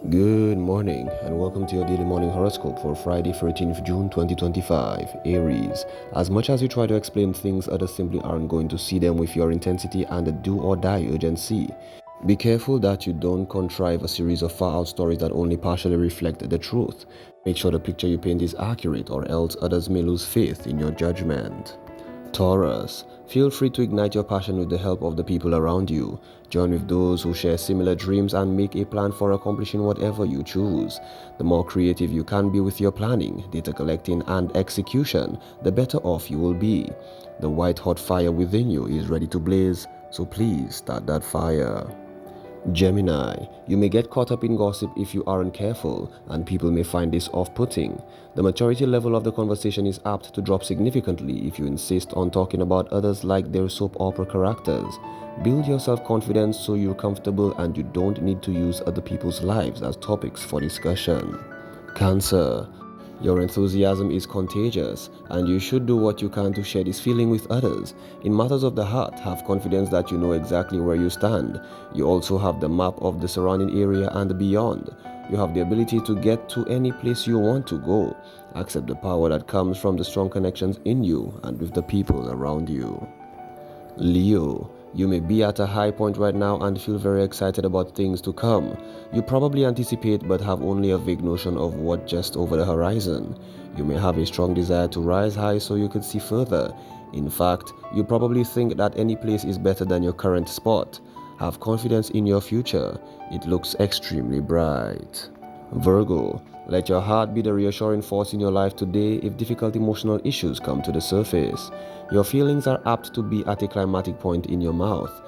Good morning and welcome to your daily morning horoscope for Friday, 13th June 2025. Aries, as much as you try to explain things, others simply aren't going to see them with your intensity and the do or die urgency. Be careful that you don't contrive a series of far out stories that only partially reflect the truth. Make sure the picture you paint is accurate, or else others may lose faith in your judgment. Taurus, feel free to ignite your passion with the help of the people around you. Join with those who share similar dreams and make a plan for accomplishing whatever you choose. The more creative you can be with your planning, data collecting, and execution, the better off you will be. The white hot fire within you is ready to blaze, so please start that fire. Gemini, you may get caught up in gossip if you aren't careful, and people may find this off-putting. The maturity level of the conversation is apt to drop significantly if you insist on talking about others like they're soap opera characters. Build your self-confidence so you're comfortable and you don't need to use other people's lives as topics for discussion. Cancer, your enthusiasm is contagious, and you should do what you can to share this feeling with others. In matters of the heart, have confidence that you know exactly where you stand. You also have the map of the surrounding area and beyond. You have the ability to get to any place you want to go. Accept the power that comes from the strong connections in you and with the people around you. Leo, you may be at a high point right now and feel very excited about things to come. You probably anticipate but have only a vague notion of what just over the horizon. You may have a strong desire to rise high so you could see further. In fact, you probably think that any place is better than your current spot. Have confidence in your future. It looks extremely bright. Virgo, let your heart be the reassuring force in your life today if difficult emotional issues come to the surface. Your feelings are apt to be at a climatic point in your mouth.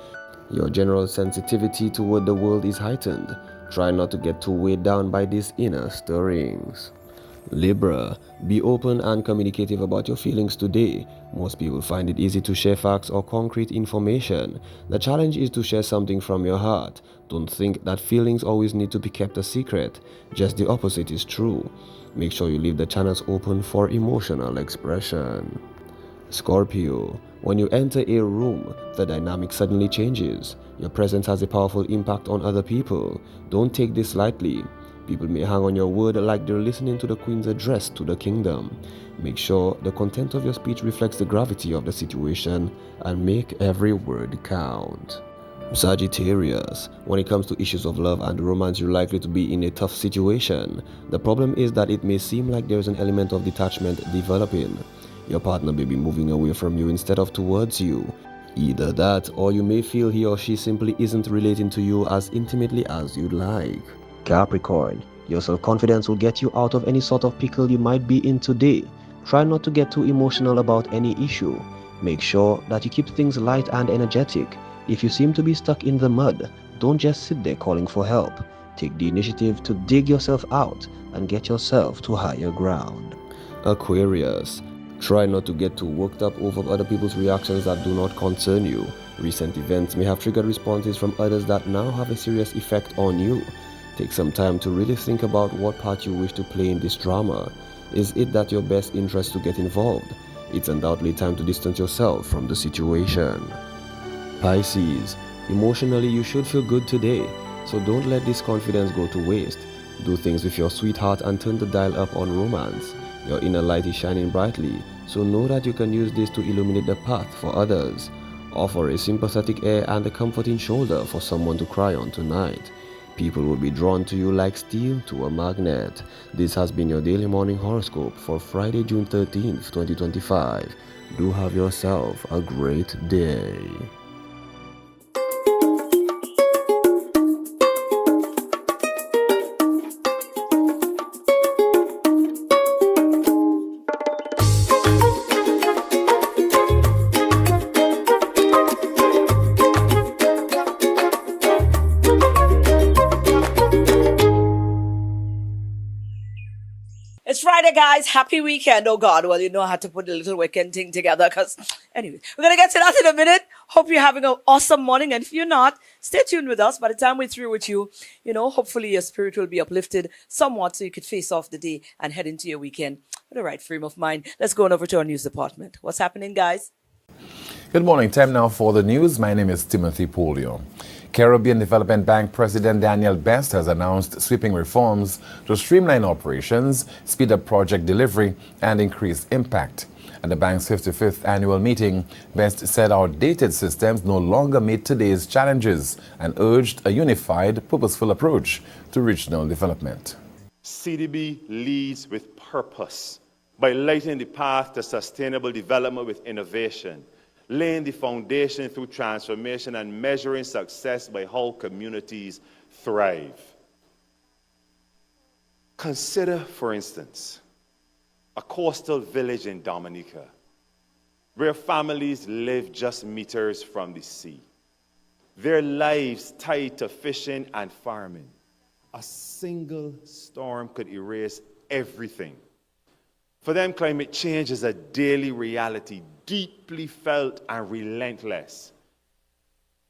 Your general sensitivity toward the world is heightened. Try not to get too weighed down by these inner stirrings. Libra, be open and communicative about your feelings today. Most people find it easy to share facts or concrete information. The challenge is to share something from your heart. Don't think that feelings always need to be kept a secret. Just the opposite is true. Make sure you leave the channels open for emotional expression. Scorpio, when you enter a room, the dynamic suddenly changes. Your presence has a powerful impact on other people. Don't take this lightly. People may hang on your word like they're listening to the Queen's address to the kingdom. Make sure the content of your speech reflects the gravity of the situation and make every word count. Sagittarius, when it comes to issues of love and romance, you're likely to be in a tough situation. The problem is that it may seem like there's an element of detachment developing. Your partner may be moving away from you instead of towards you. Either that, or you may feel he or she simply isn't relating to you as intimately as you'd like. Capricorn, your self-confidence will get you out of any sort of pickle you might be in today. Try not to get too emotional about any issue. Make sure that you keep things light and energetic. If you seem to be stuck in the mud, don't just sit there calling for help. Take the initiative to dig yourself out and get yourself to higher ground. Aquarius, try not to get too worked up over other people's reactions that do not concern you. Recent events may have triggered responses from others that now have a serious effect on you. Take some time to really think about what part you wish to play in this drama. Is it that your best interest to get involved? It's undoubtedly time to distance yourself from the situation. Pisces, emotionally you should feel good today, so don't let this confidence go to waste. Do things with your sweetheart and turn the dial up on romance. Your inner light is shining brightly, so know that you can use this to illuminate the path for others. Offer a sympathetic ear and a comforting shoulder for someone to cry on tonight. People will be drawn to you like steel to a magnet. This has been your daily morning horoscope for Friday, June 13th, 2025. Do have yourself a great day. It's Friday, guys. Happy weekend. Oh, God. Well, you know how to put the little weekend thing together because, anyway, we're going to get to that in a minute. Hope you're having an awesome morning. And if you're not, stay tuned with us. By the time we're through with you, hopefully your spirit will be uplifted somewhat so you could face off the day and head into your weekend with the right frame of mind. Let's go on over to our news department. What's happening, guys? Good morning. Time now for the news. My name is Timothy Polio. Caribbean Development Bank President Daniel Best has announced sweeping reforms to streamline operations, speed up project delivery, and increase impact. At the bank's 55th annual meeting, Best said outdated systems no longer meet today's challenges and urged a unified, purposeful approach to regional development. CDB leads with purpose by lighting the path to sustainable development with innovation, laying the foundation through transformation, and measuring success by how communities thrive. Consider, for instance, a coastal village in Dominica, where families live just meters from the sea. Their lives tied to fishing and farming. A single storm could erase everything. For them, climate change is a daily reality, deeply felt and relentless.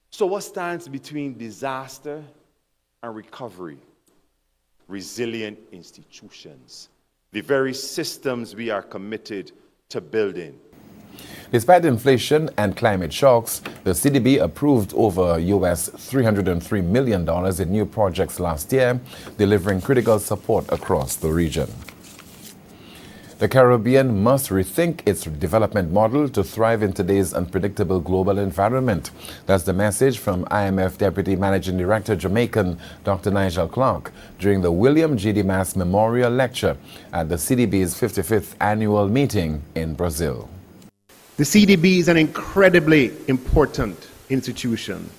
So what stands between disaster and recovery? Resilient institutions, the very systems we are committed to building. Despite inflation and climate shocks, the CDB approved over US $303 million in new projects last year, delivering critical support across the region. The Caribbean must rethink its development model to thrive in today's unpredictable global environment. That's the message from IMF Deputy Managing Director Jamaican Dr. Nigel Clark during the William G. Dimas Memorial Lecture at the CDB's 55th annual meeting in Brazil. The CDB is an incredibly important institution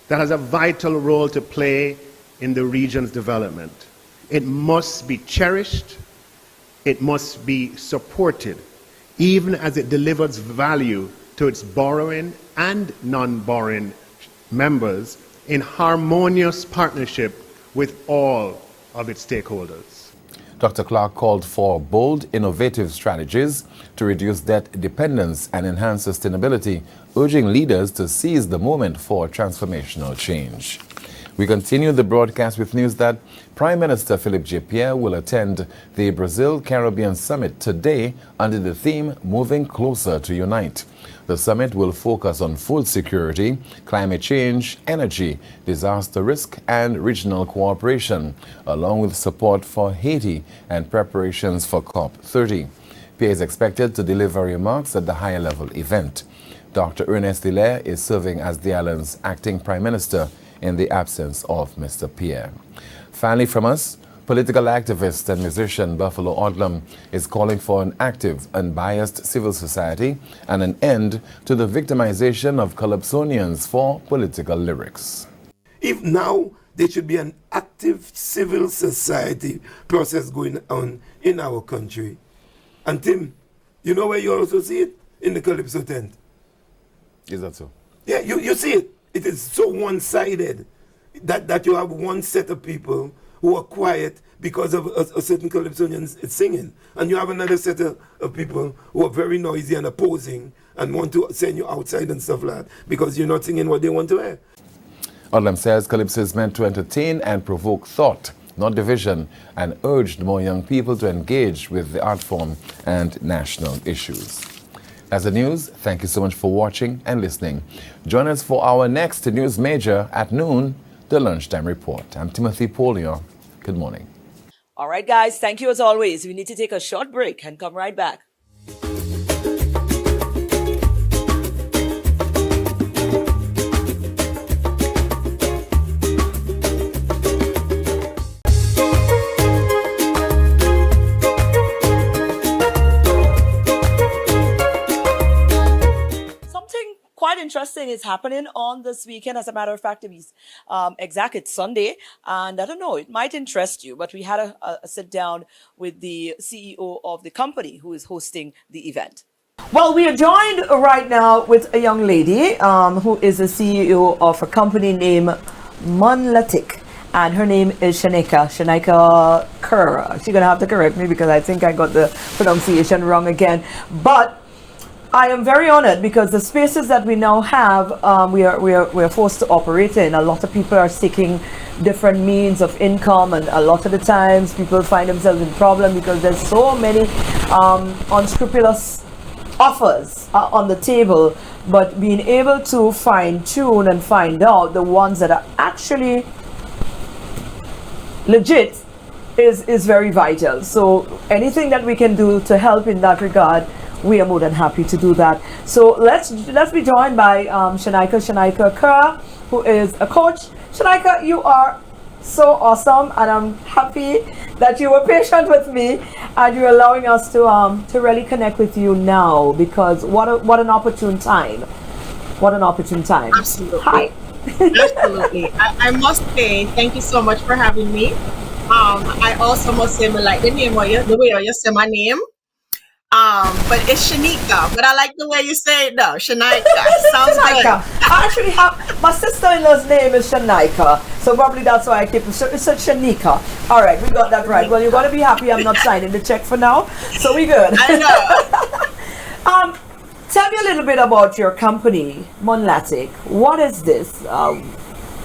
that has a vital role to play in the region's development. It must be cherished. It must be supported, even as it delivers value to its borrowing and non-borrowing members in harmonious partnership with all of its stakeholders. Dr. Clark called for bold, innovative strategies to reduce debt dependence and enhance sustainability, urging leaders to seize the moment for transformational change. We continue the broadcast with news that Prime Minister Philip J. Pierre will attend the Brazil-Caribbean Summit today under the theme Moving Closer to Unite. The summit will focus on food security, climate change, energy, disaster risk, and regional cooperation, along with support for Haiti and preparations for COP30. Pierre is expected to deliver remarks at the higher-level event. Dr. Ernest Hilaire is serving as the island's acting Prime Minister in the absence of Mr. Pierre. Finally from us, political activist and musician Buffalo Odlum is calling for an active, unbiased civil society and an end to the victimization of calypsonians for political lyrics. If now there should be an active civil society process going on in our country. And Tim, you know where you also see it? In the Calypso tent. Is that so? Yeah, you see it. It is so one-sided that you have one set of people who are quiet because of a certain calypsonian singing. And you have another set of people who are very noisy and opposing and want to send you outside and stuff like that because you're not singing what they want to hear. Odlum says calypso is meant to entertain and provoke thought, not division, and urged more young people to engage with the art form and national issues. That's the news. Thank you so much for watching and listening. Join us for our next news major at noon, the Lunchtime Report. I'm Timothy Polio. Good morning. All right, guys. Thank you as always. We need to take a short break and come right back. Quite interesting is happening on this weekend. As a matter of fact, it's Sunday, and I don't know, it might interest you, but we had a sit down with the CEO of the company who is hosting the event. Well, we are joined right now with a young lady who is the CEO of a company named Monlatic, and her name is Shaneika Kerr. She's gonna have to correct me because I think I got the pronunciation wrong again, but I am very honored because the spaces that we now have, we are forced to operate in. A lot of people are seeking different means of income, and a lot of the times people find themselves in problem because there's so many unscrupulous offers on the table, but being able to fine tune and find out the ones that are actually legit is very vital. So anything that we can do to help in that regard, we are more than happy to do that. So let's be joined by Shaneika Kerr, who is a coach. Shaneika, you are so awesome, and I'm happy that you were patient with me and you're allowing us to really connect with you now, because what an opportune time. What an opportune time. Absolutely. Hi. Absolutely. I must say, thank you so much for having me. I also must say, I like the name of you, the way you say my name. But it's Shaneika, but I like the way you say it though. Shaneika. Sounds Shaneika. good. I actually have, my sister-in-law's name is Shaneika, so probably that's why I keep it. It's a Shaneika. All right, we got that right. Well, you're going to be happy I'm not signing the check for now, so we good. I know. Tell me a little bit about your company, Monlatic. What is this?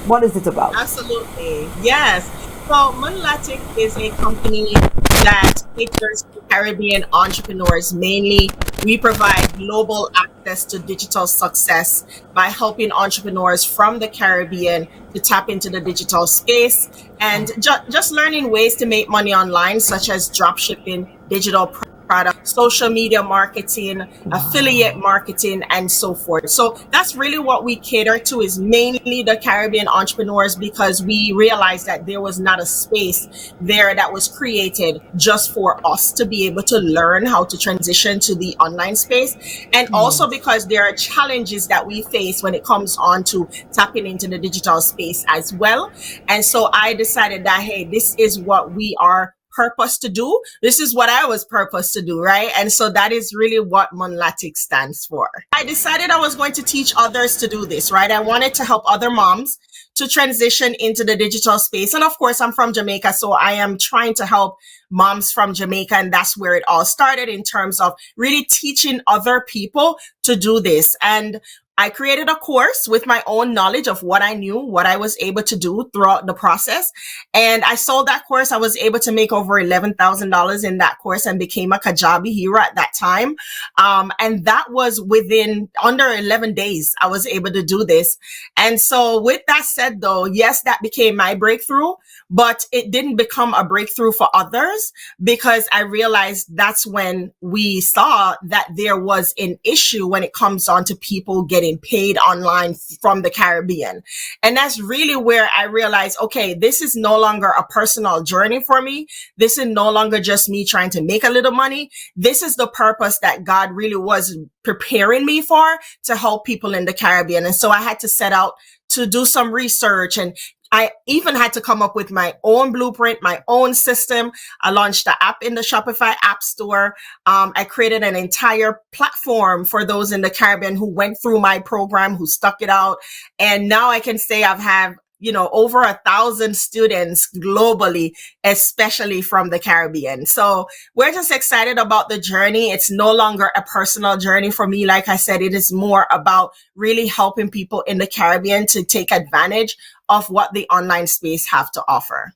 What is it about? Absolutely. Yes. So Monlatic is a company that caters to Caribbean entrepreneurs. Mainly, we provide global access to digital success by helping entrepreneurs from the Caribbean to tap into the digital space and just learning ways to make money online, such as dropshipping, digital product, social media marketing, affiliate marketing, and so forth. So that's really what we cater to, is mainly the Caribbean entrepreneurs, because we realized that there was not a space there that was created just for us to be able to learn how to transition to the online space. And also because there are challenges that we face when it comes on to tapping into the digital space as well. And so I decided that, hey, this is what we are purpose to do. This is what I was purposed to do, right? And so that is really what Monlatic stands for. I decided I was going to teach others to do this, right? I wanted to help other moms to transition into the digital space. And of course, I'm from Jamaica, so I am trying to help moms from Jamaica. And that's where it all started, in terms of really teaching other people to do this. And I created a course with my own knowledge of what I knew, what I was able to do throughout the process. And I sold that course. I was able to make over $11,000 in that course and became a Kajabi hero at that time. And that was within under 11 days, I was able to do this. And so with that said, though, yes, that became my breakthrough, but it didn't become a breakthrough for others, because I realized that's when we saw that there was an issue when it comes on to people getting paid online from the Caribbean. And that's really where I realized, okay, this is no longer a personal journey for me. This is no longer just me trying to make a little money. This is the purpose that God really was preparing me for, to help people in the Caribbean. And so I had to set out to do some research, and I even had to come up with my own blueprint, my own system. I launched the app in the Shopify App Store. I created an entire platform for those in the Caribbean who went through my program, who stuck it out. And now I can say I've had, over 1,000 students globally, especially from the Caribbean. So we're just excited about the journey. It's no longer a personal journey for me. Like I said, it is more about really helping people in the Caribbean to take advantage of what the online space have to offer.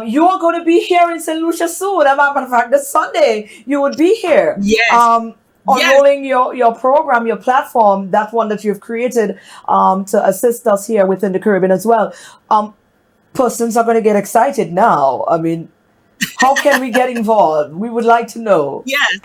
You are going to be here in St. Lucia soon. As a matter of fact, this Sunday you would be here. Yes. Unrolling your program, your platform, that one that you've created to assist us here within the Caribbean as well. Persons are going to get excited now. I mean, how can we get involved? We would like to know. Yes.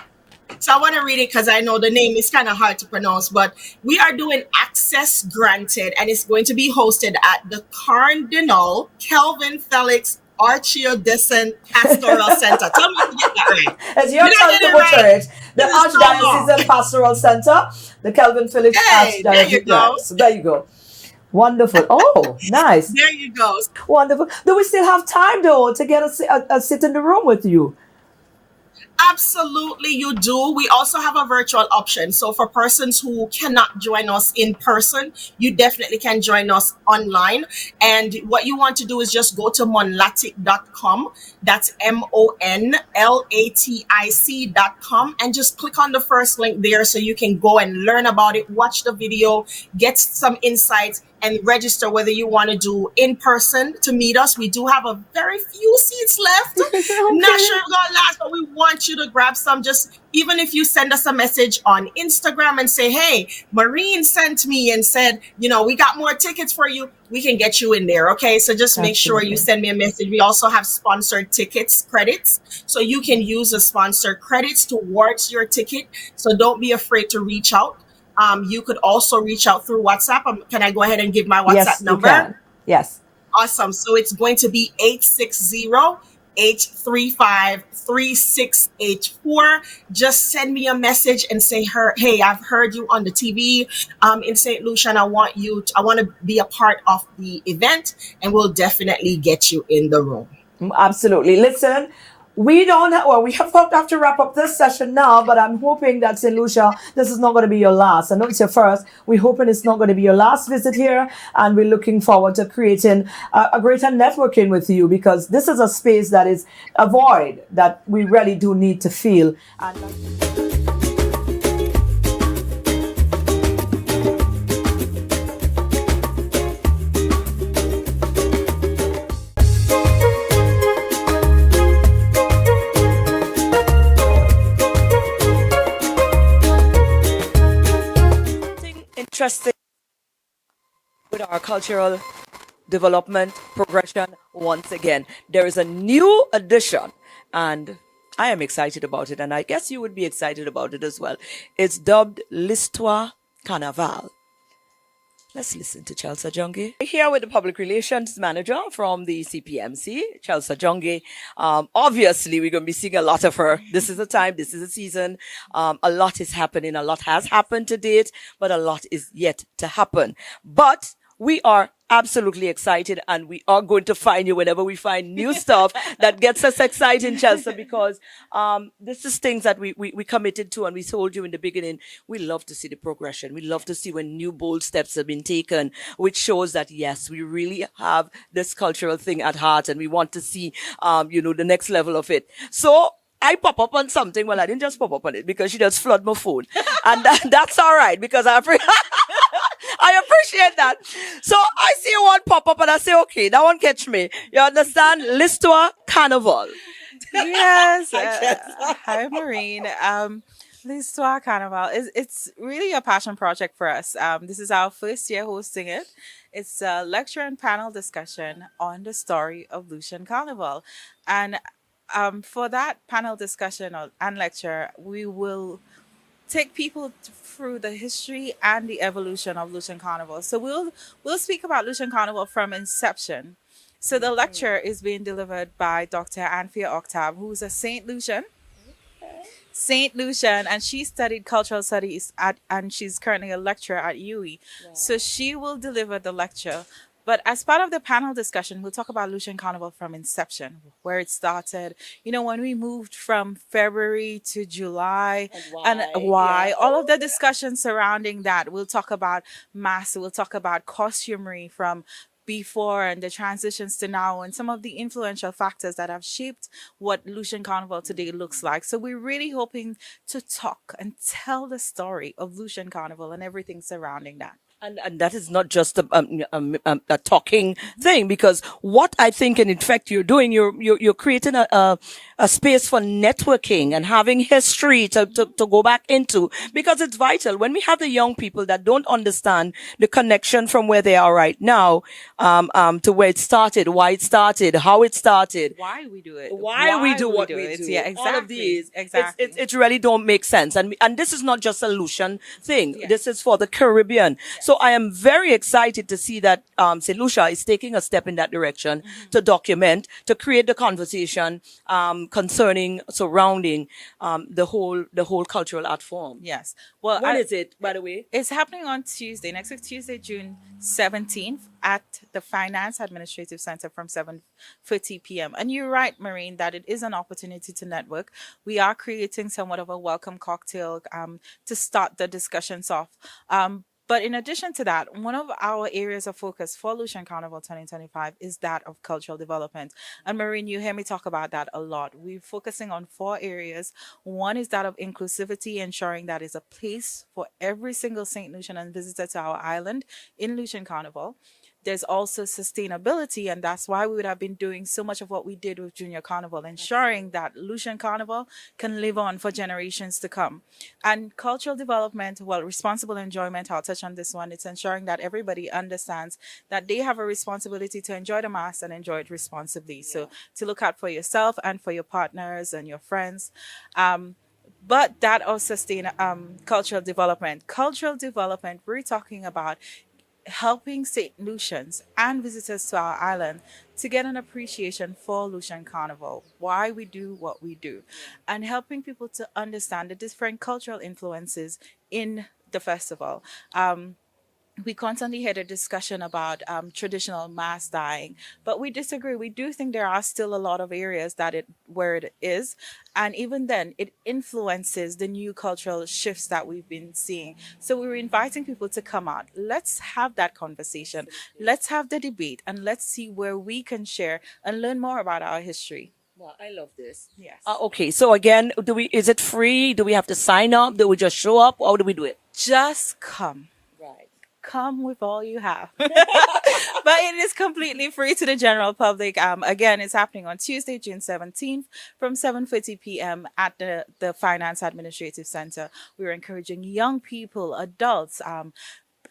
So I want to read it because I know the name is kind of hard to pronounce, but we are doing Access Granted, and it's going to be hosted at the Cardinal Kelvin Felix Archdiocese Pastoral Center. Tell me if you get that right. As your son to church, the Archdiocesan Pastoral Center, the Kelvin Felix Archdiocese. There you go. So there you go. Wonderful. Oh, nice. There you go. Wonderful. Do we still have time, though, to get a sit in the room with you? Absolutely, you do. We also have a virtual option. So for persons who cannot join us in person, you definitely can join us online. And what you want to do is just go to monlatic.com. That's monlatic.com, and just click on the first link there so you can go and learn about it, watch the video, get some insights, and register whether you want to do in person to meet us. We do have a very few seats left. Not sure it's gonna last, but we want you to grab some. Just even if you send us a message on Instagram and say, "Hey, Maureen sent me and said, we got more tickets for you," we can get you in there. Okay, so just make sure you send me a message. We also have sponsored tickets credits, so you can use the sponsored credits towards your ticket. So don't be afraid to reach out. You could also reach out through WhatsApp. Can I go ahead and give my WhatsApp Yes, number? you can. Yes. Awesome. So it's going to be 860-835-3684. Just send me a message and say, "Hey, I've heard you on the TV in St. Lucia, and I want to be a part of the event," and we'll definitely get you in the room. Absolutely. Listen, we have to wrap up this session now, but I'm hoping that St. Lucia, this is not going to be your last. I know it's your first. We're hoping it's not going to be your last visit here, and we're looking forward to creating a greater networking with you, because this is a space that is a void that we really do need to fill. And interesting with our cultural development progression. Once again, there is a new addition, and I am excited about it, and I guess you would be excited about it as well. It's dubbed l'Histoire Carnival. Let's listen to Chelsea Jonge. We're here with the public relations manager from the CPMC, Chelsea Jonge. Obviously, we're going to be seeing a lot of her. This is the time, this is the season. A lot is happening. A lot has happened to date, but a lot is yet to happen. But we are absolutely excited, and we are going to find you whenever we find new stuff that gets us excited, Chelsea, because this is things that we committed to, and we told you in the beginning. We love to see the progression. We love to see when new bold steps have been taken, which shows that yes, we really have this cultural thing at heart, and we want to see the next level of it. So I pop up on something. Well, I didn't just pop up on it because she just flood my phone, and that's all right, because I appreciate that. So I see one pop up and I say, okay, that one catch me. You understand? L'Histoire Carnival. Yes. Hi, Maureen. L'Histoire Carnival it's really a passion project for us. This is our first year hosting it. It's a lecture and panel discussion on the story of Lucian Carnival. And for that panel discussion and lecture, we will take people through the history and the evolution of Lucian Carnival. So we'll speak about Lucian Carnival from inception. So the lecture is being delivered by Dr. Anthea Octave, who's a St. Lucian, and she studied cultural studies and she's currently a lecturer at UWI. Wow. So she will deliver the lecture. But as part of the panel discussion, we'll talk about Lucian Carnival from inception, where it started, when we moved from February to July, and why, all of the discussions surrounding that. We'll talk about mass, we'll talk about costumery from before and the transitions to now, and some of the influential factors that have shaped what Lucian Carnival today looks like. So we're really hoping to talk and tell the story of Lucian Carnival and everything surrounding that. And that is not just a talking thing, because what I think, and in fact you're doing, you're creating a space for networking and having history to go back into, because it's vital when we have the young people that don't understand the connection from where they are right now to where it started, why it started, how it started, why we do it, why we do what we do. Yeah, exactly. All of these, exactly. It really don't make sense, and this is not just a Lucian thing. Yeah. This is for the Caribbean. Yeah. So I am very excited to see that St. Lucia is taking a step in that direction to document, to create the conversation surrounding the whole cultural art form. Yes. Well, when is it, by the way? It's happening on Tuesday, next week, Tuesday, June 17th at the Finance Administrative Center from 7:30 p.m. And you're right, Maureen, that it is an opportunity to network. We are creating somewhat of a welcome cocktail to start the discussions off. But in addition to that, one of our areas of focus for Lucian Carnival 2025 is that of cultural development. And Maureen, you hear me talk about that a lot. We're focusing on 4 areas. One is that of inclusivity, ensuring that is a place for every single St. Lucian and visitor to our island in Lucian Carnival. There's also sustainability, and that's why we would have been doing so much of what we did with Junior Carnival, ensuring that Lucian Carnival can live on for generations to come. And cultural development, well, responsible enjoyment, I'll touch on this one. It's ensuring that everybody understands that they have a responsibility to enjoy the mass and enjoy it responsibly. So to look out for yourself and for your partners and your friends. But that of cultural development. Cultural development, we're talking about helping St. Lucians and visitors to our island to get an appreciation for Lucian Carnival, why we do what we do, and helping people to understand the different cultural influences in the festival. We constantly had a discussion about traditional mass dyeing, but we disagree. We do think there are still a lot of areas where it is, and even then, it influences the new cultural shifts that we've been seeing. So we were inviting people to come out. Let's have that conversation. Let's have the debate, and let's see where we can share and learn more about our history. Wow, I love this. Yes. Okay, so again, is it free? Do we have to sign up? Do we just show up? How do we do it? Just come. Right. Come with all you have. But it is completely free to the general public. Again, it's happening on Tuesday, June 17th from 7:30 p.m. at the Finance Administrative Center. We're encouraging young people, adults,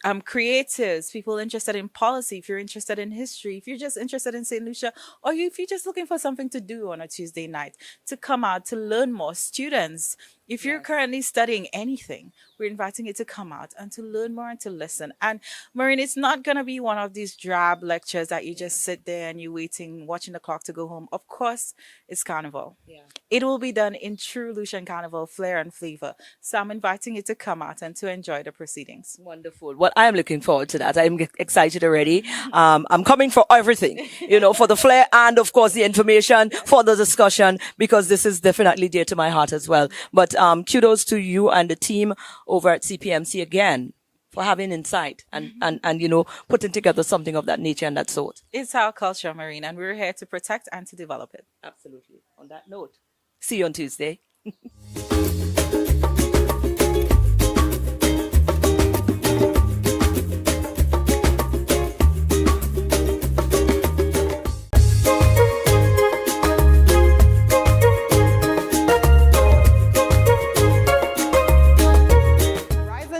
creatives, people interested in policy, if you're interested in history, if you're just interested in St. Lucia, or if you're just looking for something to do on a Tuesday night, to come out to learn more. Students, if you're currently studying anything, we're inviting you to come out and to learn more and to listen. And Maureen, it's not going to be one of these drab lectures that you just sit there and you're waiting, watching the clock to go home. Of course, it's Carnival. Yeah. It will be done in true Lucian Carnival flair and flavor. So I'm inviting you to come out and to enjoy the proceedings. Wonderful. Well, I am looking forward to that. I'm excited already. I'm coming for everything, for the flair and of course the information, for the discussion, because this is definitely dear to my heart as well. But kudos to you and the team over at CPMC again for having insight and putting together something of that nature and that sort. It's our culture, Maureen, and we're here to protect and to develop it. Absolutely. On that note, see you on Tuesday.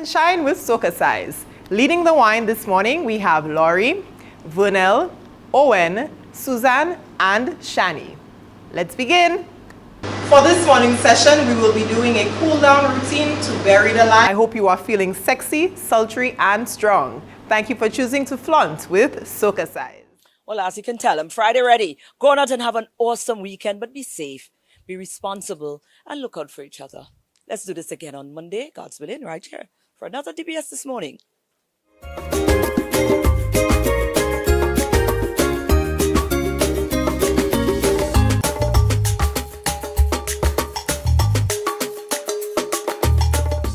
Shine with SocaCize. Leading the wine this morning, we have Laurie, Vernell, Owen, Suzanne, and Shani. Let's begin. For this morning session, we will be doing a cool down routine to bury the light. I hope you are feeling sexy, sultry, and strong. Thank you for choosing to flaunt with SocaCize. Well, as you can tell, I'm Friday ready. Go out and have an awesome weekend, but be safe, be responsible, and look out for each other. Let's do this again on Monday, God's willing, right here, for another DBS This Morning.